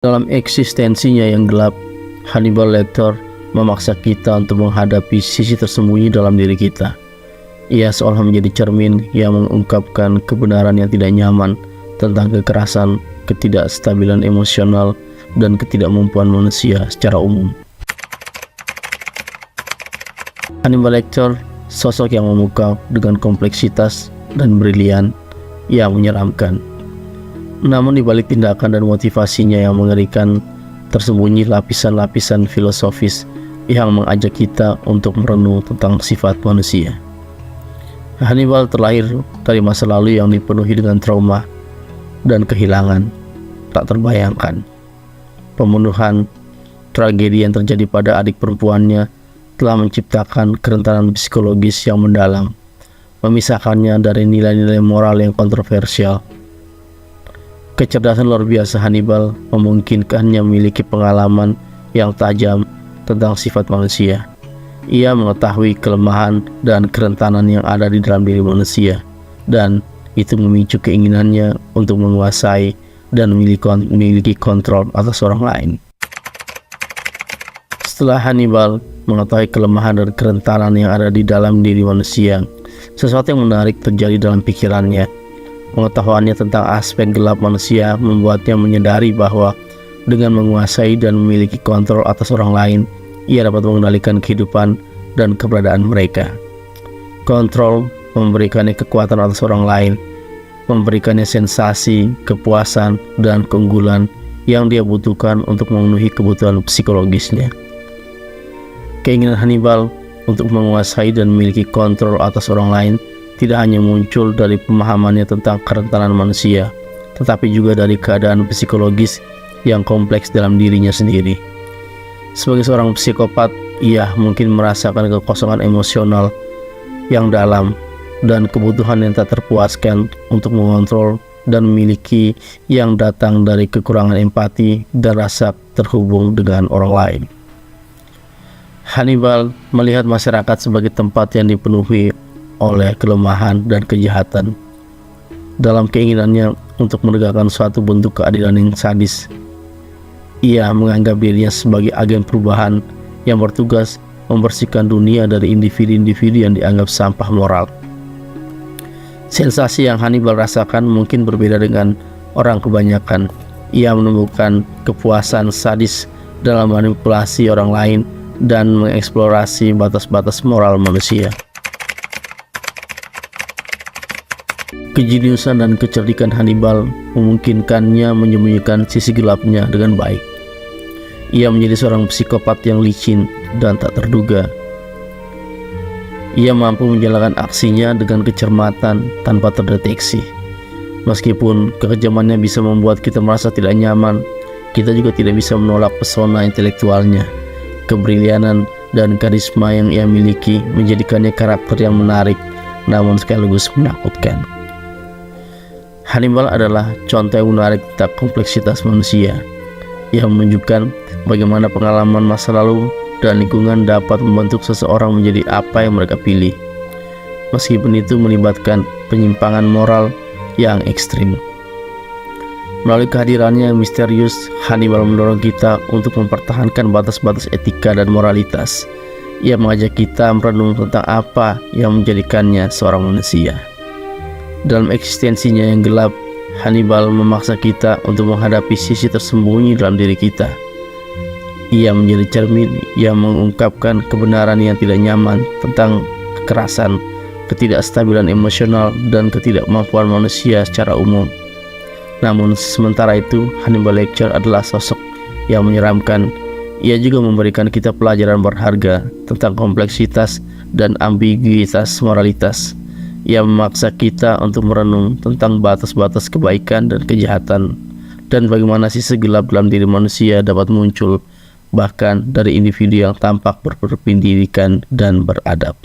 Dalam eksistensinya yang gelap, Hannibal Lecter memaksa kita untuk menghadapi sisi tersembunyi dalam diri kita. Ia seolah menjadi cermin yang mengungkapkan kebenaran yang tidak nyaman tentang kekerasan, ketidakstabilan emosional, dan ketidakmampuan manusia secara umum. Hannibal Lecter, sosok yang memukau dengan kompleksitas dan brilian yang menyeramkan. Namun di balik tindakan dan motivasinya yang mengerikan, tersembunyi lapisan-lapisan filosofis yang mengajak kita untuk merenung tentang sifat manusia. Hannibal terlahir dari masa lalu yang dipenuhi dengan trauma dan kehilangan tak terbayangkan. Pembunuhan, tragedi yang terjadi pada adik perempuannya telah menciptakan kerentanan psikologis yang mendalam, memisahkannya dari nilai-nilai moral yang kontroversial. Kecerdasan luar biasa Hannibal memungkinkannya memiliki pengalaman yang tajam tentang sifat manusia. Ia mengetahui kelemahan dan kerentanan yang ada di dalam diri manusia, dan itu memicu keinginannya untuk menguasai dan memiliki kontrol atas orang lain. Setelah Hannibal mengetahui kelemahan dan kerentanan yang ada di dalam diri manusia, sesuatu yang menarik terjadi dalam pikirannya. Pengetahuannya tentang aspek gelap manusia membuatnya menyadari bahwa dengan menguasai dan memiliki kontrol atas orang lain, ia dapat mengendalikan kehidupan dan keberadaan mereka. Kontrol memberikannya kekuatan atas orang lain, memberikannya sensasi, kepuasan, dan keunggulan yang dia butuhkan untuk memenuhi kebutuhan psikologisnya. Keinginan Hannibal untuk menguasai dan memiliki kontrol atas orang lain tidak hanya muncul dari pemahamannya tentang kerentanan manusia, tetapi juga dari keadaan psikologis yang kompleks dalam dirinya sendiri. Sebagai seorang psikopat, ia mungkin merasakan kekosongan emosional yang dalam dan kebutuhan yang tak terpuaskan untuk mengontrol dan memiliki yang datang dari kekurangan empati dan rasa terhubung dengan orang lain. Hannibal melihat masyarakat sebagai tempat yang dipenuhi oleh kelemahan dan kejahatan. Dalam keinginannya untuk menegakkan suatu bentuk keadilan yang sadis, ia menganggap dirinya sebagai agen perubahan yang bertugas membersihkan dunia dari individu-individu yang dianggap sampah moral. Sensasi yang Hannibal rasakan mungkin berbeda dengan orang kebanyakan. Ia menemukan kepuasan sadis dalam manipulasi orang lain dan mengeksplorasi batas-batas moral manusia. Kejeniusan dan kecerdikan Hannibal memungkinkannya menyembunyikan sisi gelapnya dengan baik. Ia menjadi seorang psikopat yang licin dan tak terduga. Ia mampu menjalankan aksinya dengan kecermatan tanpa terdeteksi. Meskipun kekejamannya bisa membuat kita merasa tidak nyaman, kita juga tidak bisa menolak pesona intelektualnya. Kebrilianan dan karisma yang ia miliki menjadikannya karakter yang menarik namun sekaligus menakutkan. Hannibal adalah contoh yang menarik tentang kompleksitas manusia, yang menunjukkan bagaimana pengalaman masa lalu dan lingkungan dapat membentuk seseorang menjadi apa yang mereka pilih, meskipun itu melibatkan penyimpangan moral yang ekstrim. Melalui kehadirannya yang misterius, Hannibal mendorong kita untuk mempertahankan batas-batas etika dan moralitas. Ia mengajak kita merenung tentang apa yang menjadikannya seorang manusia. Dalam eksistensinya yang gelap, Hannibal memaksa kita untuk menghadapi sisi tersembunyi dalam diri kita. Ia menjadi cermin yang mengungkapkan kebenaran yang tidak nyaman tentang kekerasan, ketidakstabilan emosional, dan ketidakmampuan manusia secara umum. Namun sementara itu, Hannibal Lecter adalah sosok yang menyeramkan. Ia juga memberikan kita pelajaran berharga tentang kompleksitas dan ambiguitas moralitas. Ia memaksa kita untuk merenung tentang batas-batas kebaikan dan kejahatan, dan bagaimana sisi gelap dalam diri manusia dapat muncul bahkan dari individu yang tampak berpendidikan dan beradab.